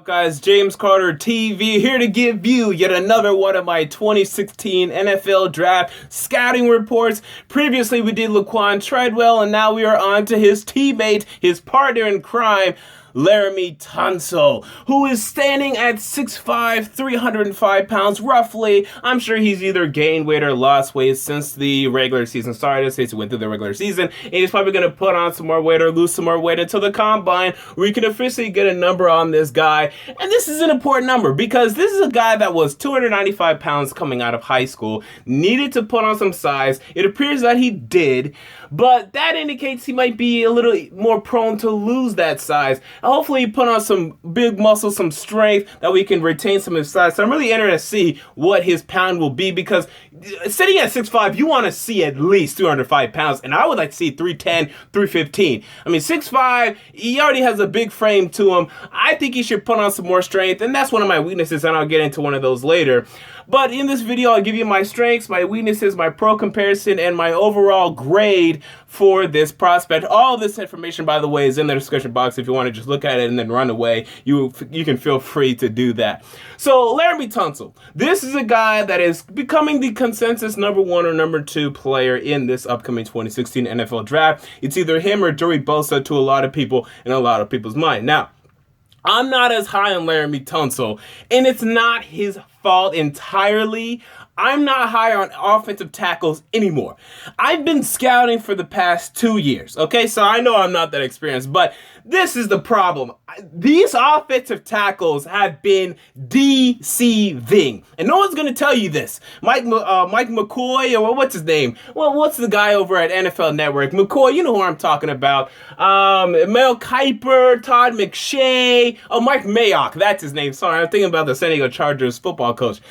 Guys? James Carter TV here to give you yet another one of my 2016 NFL Draft scouting reports. Previously, we did Laquan Treadwell, and now we are on to his teammate, his partner in crime, Laremy Tunsil, who is standing at 6'5", 305 pounds roughly. I'm sure he's either gained weight or lost weight since the regular season started, since he went through the regular season, and he's probably going to put on some more weight or lose some more weight until the combine, where you can officially get a number on this guy. And this is an important number because this is a guy that was 295 pounds coming out of high school, needed to put on some size. It appears that he did, but that indicates he might be a little more prone to lose that size. Hopefully he put on some big muscle, some strength, that we can retain some of his size. So I'm really interested to see what his pound will be, because sitting at 6'5", you want to see at least 205 pounds, and I would like to see 310, 315. I mean, 6'5", he already has a big frame to him. I think he should put on some more strength, and that's one of my weaknesses, and I'll get into one of those later. But in this video, I'll give you my strengths, my weaknesses, my pro comparison, and my overall grade for this prospect. All of this information, by the way, is in the description box. If you want to just look at it and then run away, you can feel free to do that. So, Laremy Tunsil. This is a guy that is becoming the consensus number 1 or number 2 player in this upcoming 2016 NFL Draft. It's either him or Joey Bosa to a lot of people in a lot of people's mind. Now, I'm not as high on Laremy Tunsil, and it's not his fault entirely. I'm not high on offensive tackles anymore. I've been scouting for the past 2 years, okay? So I know I'm not that experienced, but this is the problem. These offensive tackles have been deceiving, and no one's going to tell you this. Mike McCoy, or what's his name? Well, what's the guy over at NFL Network? McCoy, you know who I'm talking about. Mel Kiper, Todd McShay. Oh, Mike Mayock, that's his name. Sorry, I'm thinking about the San Diego Chargers football coach.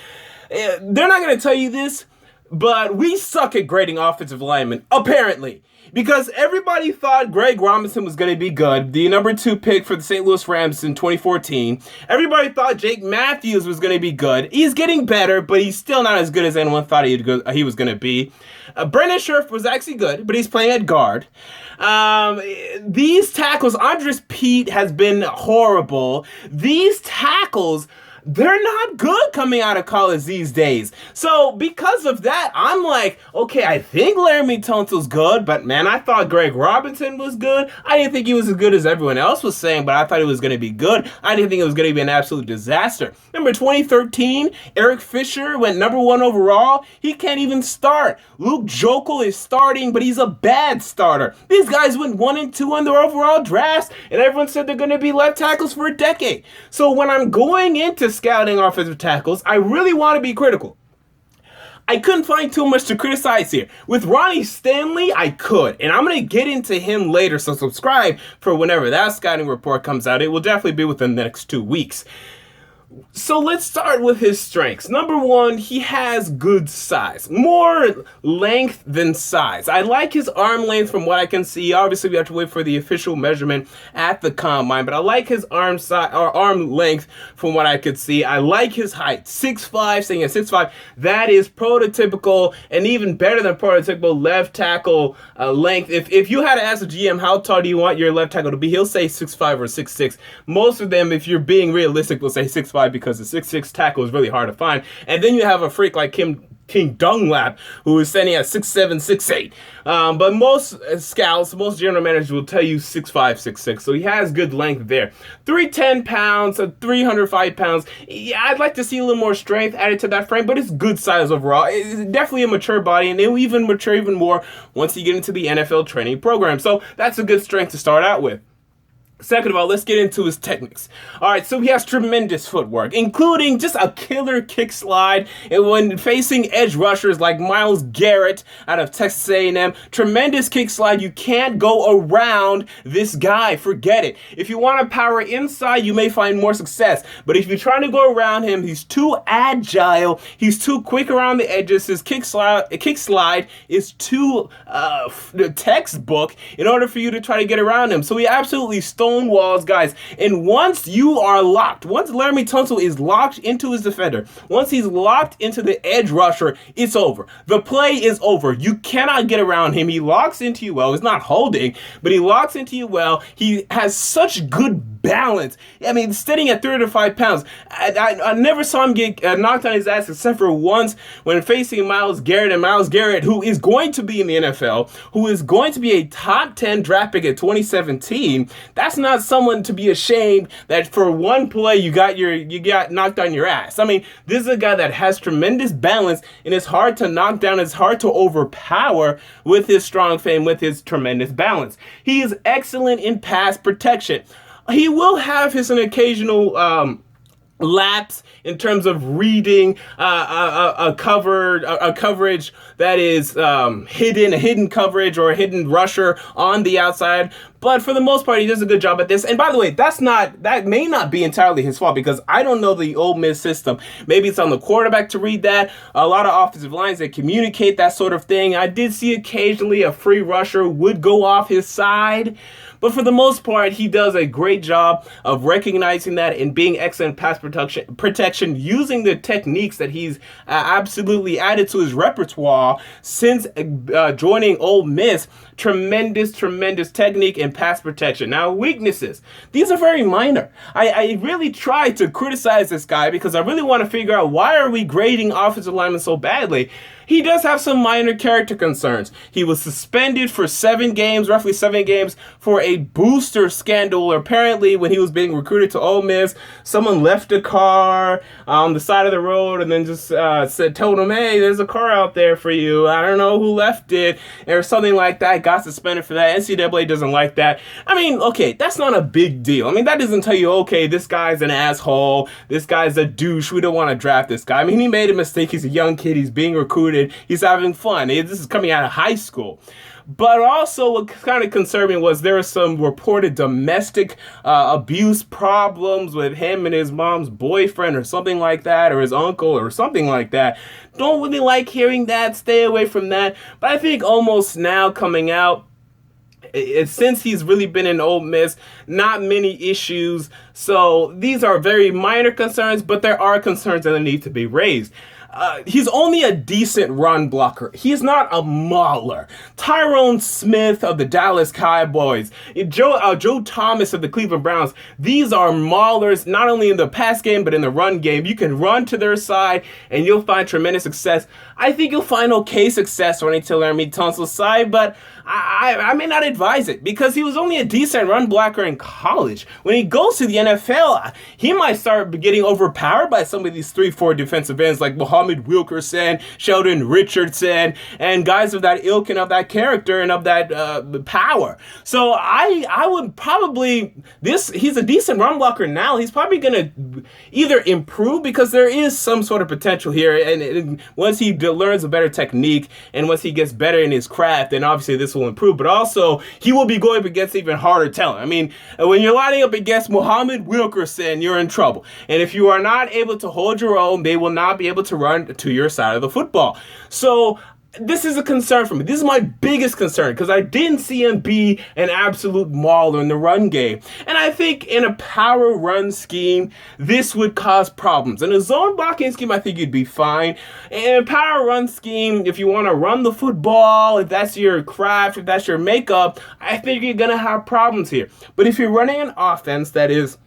They're not going to tell you this, but we suck at grading offensive linemen, apparently. Because everybody thought Greg Robinson was going to be good, the number 2 pick for the St. Louis Rams in 2014. Everybody thought Jake Matthews was going to be good. He's getting better, but he's still not as good as anyone thought he was going to be. Brandon Scherf was actually good, but he's playing at guard. These tackles, Andres Pete has been horrible. These tackles, they're not good coming out of college these days. So because of that, I'm like, okay, I think Laremy Tunsil's good, but man, I thought Greg Robinson was good. I didn't think he was as good as everyone else was saying, but I thought he was going to be good. I didn't think it was going to be an absolute disaster. Remember 2013, Eric Fisher went number 1 overall. He can't even start. Luke Jokel is starting, but he's a bad starter. These guys went 1 and 2 in their overall drafts, and everyone said they're going to be left tackles for a decade. So when I'm going into scouting offensive tackles, I really want to be critical. I couldn't find too much to criticize here. With Ronnie Stanley, I could, and I'm going to get into him later, so subscribe for whenever that scouting report comes out. It will definitely be within the next 2 weeks. So let's start with his strengths. Number 1, he has good size. More length than size. I like his arm length from what I can see. Obviously, we have to wait for the official measurement at the combine, but I like his arm length from what I could see. I like his height. 6'5", saying at 6'5", that is prototypical and even better than prototypical left tackle length. If you had to ask a GM, how tall do you want your left tackle to be, he'll say 6'5" or 6'6". Most of them, if you're being realistic, will say 6'5", because the 6'6" tackle is really hard to find. And then you have a freak like King Dunlap, who is standing at 6'7", 6'8". But most scouts, most general managers will tell you 6'5", 6'6". So he has good length there. 310 pounds, 305 pounds. Yeah, I'd like to see a little more strength added to that frame, but it's good size overall. It's definitely a mature body, and it will even mature even more once you get into the NFL training program. So that's a good strength to start out with. Second of all, let's get into his techniques. All right, so he has tremendous footwork, including just a killer kick slide. And when facing edge rushers like Myles Garrett out of Texas A&M, tremendous kick slide. You can't go around this guy. Forget it. If you want to power inside, you may find more success. But if you're trying to go around him, he's too agile. He's too quick around the edges. His kick slide is too textbook in order for you to try to get around him. So he absolutely stole walls, guys. And once you are locked, once Laremy Tunsil is locked into his defender, once he's locked into the edge rusher, it's over. The play is over. You cannot get around him. He locks into you well. He's not holding, but he locks into you well. He has such good balance. I mean, sitting at 305 pounds, I never saw him get knocked on his ass except for once when facing Myles Garrett. And Myles Garrett, who is going to be in the NFL, who is going to be a top 10 draft pick at 2017, that's not someone to be ashamed that for one play you got knocked on your ass. I mean, this is a guy that has tremendous balance and is hard to knock down, it's hard to overpower with his strong frame, with his tremendous balance. He is excellent in pass protection. He will have an occasional lapse in terms of reading a coverage that is hidden, a hidden coverage or a hidden rusher on the outside. But for the most part, he does a good job at this. And by the way, that may not be entirely his fault because I don't know the Ole Miss system. Maybe it's on the quarterback to read that. A lot of offensive lines that communicate that sort of thing. I did see occasionally a free rusher would go off his side. But for the most part, he does a great job of recognizing that and being excellent pass protection using the techniques that he's absolutely added to his repertoire since joining Ole Miss. Tremendous technique and pass protection. Now, weaknesses. These are very minor. I really tried to criticize this guy because I really want to figure out why are we grading offensive linemen so badly. He does have some minor character concerns. He was suspended for roughly 7 games, for a booster scandal. Apparently, when he was being recruited to Ole Miss, someone left a car on the side of the road and then just told him, hey, there's a car out there for you. I don't know who left it, or something like that. Got suspended for that. NCAA doesn't like that. I mean, okay, that's not a big deal. I mean, that doesn't tell you, okay, this guy's an asshole. This guy's a douche. We don't want to draft this guy. I mean, he made a mistake. He's a young kid. He's being recruited. He's having fun. This is coming out of high school. But also what kind of concerned me was there were some reported domestic abuse problems with him and his mom's boyfriend or something like that, or his uncle or something like that. Don't really like hearing that. Stay away from that. But I think almost now coming out, since he's really been in Ole Miss, not many issues. So these are very minor concerns, but there are concerns that need to be raised. He's only a decent run blocker. He's not a mauler. Tyrone Smith of the Dallas Cowboys, Joe Thomas of the Cleveland Browns, these are maulers not only in the pass game but in the run game. You can run to their side and you'll find tremendous success. I think you'll find okay success running to Laremy Tunsil's side, but I may not advise it because he was only a decent run blocker in college. When he goes to the NFL, he might start getting overpowered by some of these 3-4 defensive ends like Muhammad Wilkerson, Sheldon Richardson, and guys of that ilk and of that character and of that power. So I would probably, he's a decent run blocker now. He's probably going to either improve because there is some sort of potential here. And once he learns a better technique and once he gets better in his craft, then obviously this will improve. But also, he will be going up against even harder talent. I mean, when you're lining up against Muhammad Wilkerson, you're in trouble. And if you are not able to hold your own, they will not be able to run to your side of the football. So this is a concern for me. This is my biggest concern because I didn't see him be an absolute mauler in the run game. And I think in a power run scheme, this would cause problems. In a zone blocking scheme, I think you'd be fine. In a power run scheme, if you want to run the football, if that's your craft, if that's your makeup, I think you're going to have problems here. But if you're running an offense that is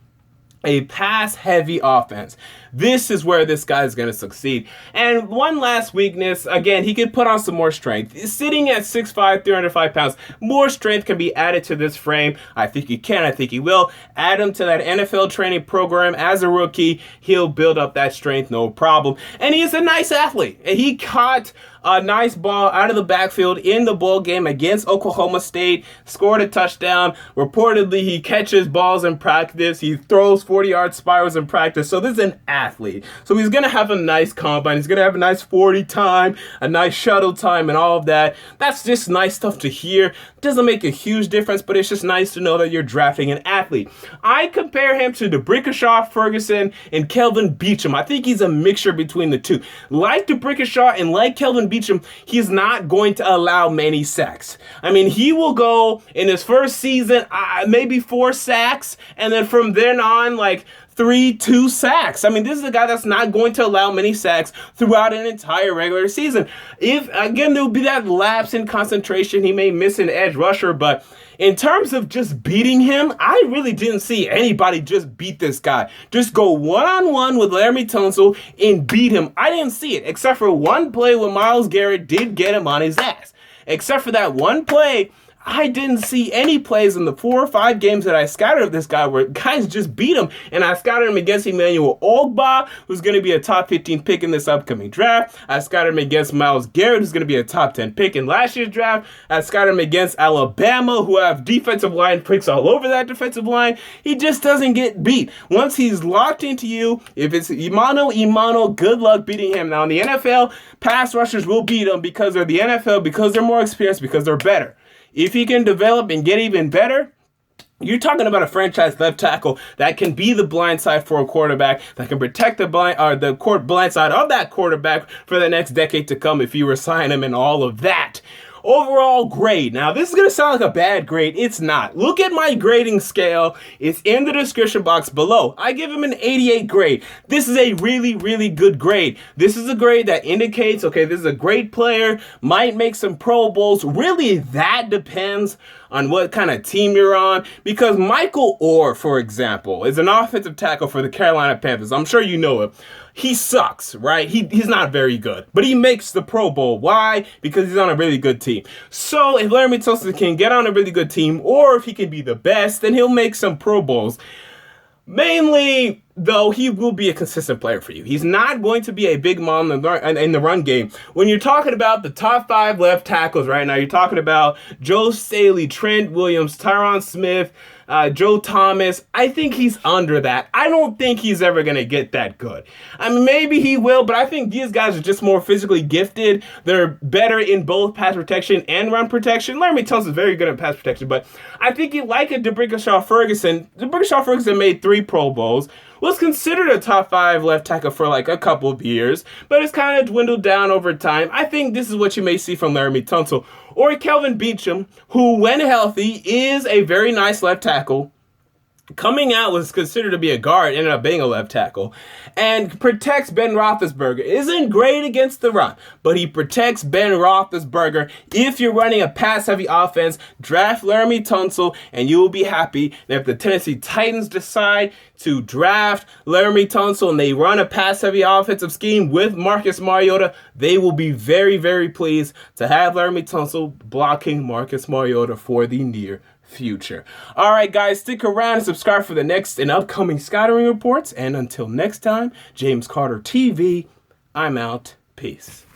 a pass-heavy offense, this is where this guy is going to succeed. And one last weakness, again, he could put on some more strength. Sitting at 6'5", 305 pounds, more strength can be added to this frame. I think he can. I think he will. Add him to that NFL training program as a rookie. He'll build up that strength, no problem. And he is a nice athlete. And he caught a nice ball out of the backfield in the bowl game against Oklahoma State, scored a touchdown. Reportedly, he catches balls in practice. He throws 40-yard spirals in practice. So this is an athlete. So he's going to have a nice combine. He's going to have a nice 40 time, a nice shuttle time, and all of that. That's just nice stuff to hear. It doesn't make a huge difference, but it's just nice to know that you're drafting an athlete. I compare him to DeBrickashaw, Ferguson, and Kelvin Beachum. I think he's a mixture between the two. Like DeBrickashaw and like Kelvin Beachum, he's not going to allow many sacks. I mean, he will go in his first season, maybe 4 sacks, and then from then on, like 3-2 sacks. I mean, this is a guy that's not going to allow many sacks throughout an entire regular season. If, again, there will be that lapse in concentration. He may miss an edge rusher, but In terms of just beating him, I really didn't see anybody just beat this guy. Just go one-on-one with Laremy Tunsil and beat him. I didn't see it, except for one play when Myles Garrett did get him on his ass. Except for that one play, I didn't see any plays in the 4 or 5 games that I scouted of this guy where guys just beat him. And I scouted him against Emmanuel Ogbah, who's going to be a top 15 pick in this upcoming draft. I scouted him against Myles Garrett, who's going to be a top 10 pick in last year's draft. I scouted him against Alabama, who have defensive line picks all over that defensive line. He just doesn't get beat. Once he's locked into you, if it's Imano, good luck beating him. Now in the NFL, pass rushers will beat him because they're the NFL, because they're more experienced, because they're better. If he can develop and get even better, you're talking about a franchise left tackle that can be the blind side for a quarterback, that can protect the blind side of that quarterback for the next decade to come if you resign him and all of that. Overall grade. Now, this is going to sound like a bad grade. It's not. Look at my grading scale. It's in the description box below. I give him an 88 grade. This is a really, really good grade. This is a grade that indicates, okay, this is a great player, might make some Pro Bowls. Really, that depends on what kind of team you're on, because Michael Orr, for example, is an offensive tackle for the Carolina Panthers. I'm sure you know him. He sucks, right? He's not very good, but he makes the Pro Bowl. Why? Because he's on a really good team. So if Laremy Tunsil can get on a really good team, or if he can be the best, then he'll make some Pro Bowls. Mainly, though, he will be a consistent player for you. He's not going to be a big mom in the run game. When you're talking about the top 5 left tackles right now, you're talking about Joe Staley, Trent Williams, Tyron Smith, Joe Thomas. I think he's under that. I don't think he's ever going to get that good. I mean, maybe he will, but I think these guys are just more physically gifted. They're better in both pass protection and run protection. Laremy Tunsil is very good at pass protection, but I think you like it. Ferguson made 3 Pro Bowls, was considered a top 5 left tackle for like a couple of years, but it's kind of dwindled down over time. I think this is what you may see from Laremy Tunsil. Or Kelvin Beachum, who, when healthy, is a very nice left tackle. Coming out was considered to be a guard, ended up being a left tackle, and protects Ben Roethlisberger. Isn't great against the run, but he protects Ben Roethlisberger. If you're running a pass-heavy offense, draft Laremy Tunsil, and you will be happy. And if the Tennessee Titans decide to draft Laremy Tunsil and they run a pass-heavy offensive scheme with Marcus Mariota, they will be very, very pleased to have Laremy Tunsil blocking Marcus Mariota for the near future. All right, guys, stick around and subscribe for the next and upcoming scouting reports. And until next time, James Carter TV, I'm out. Peace.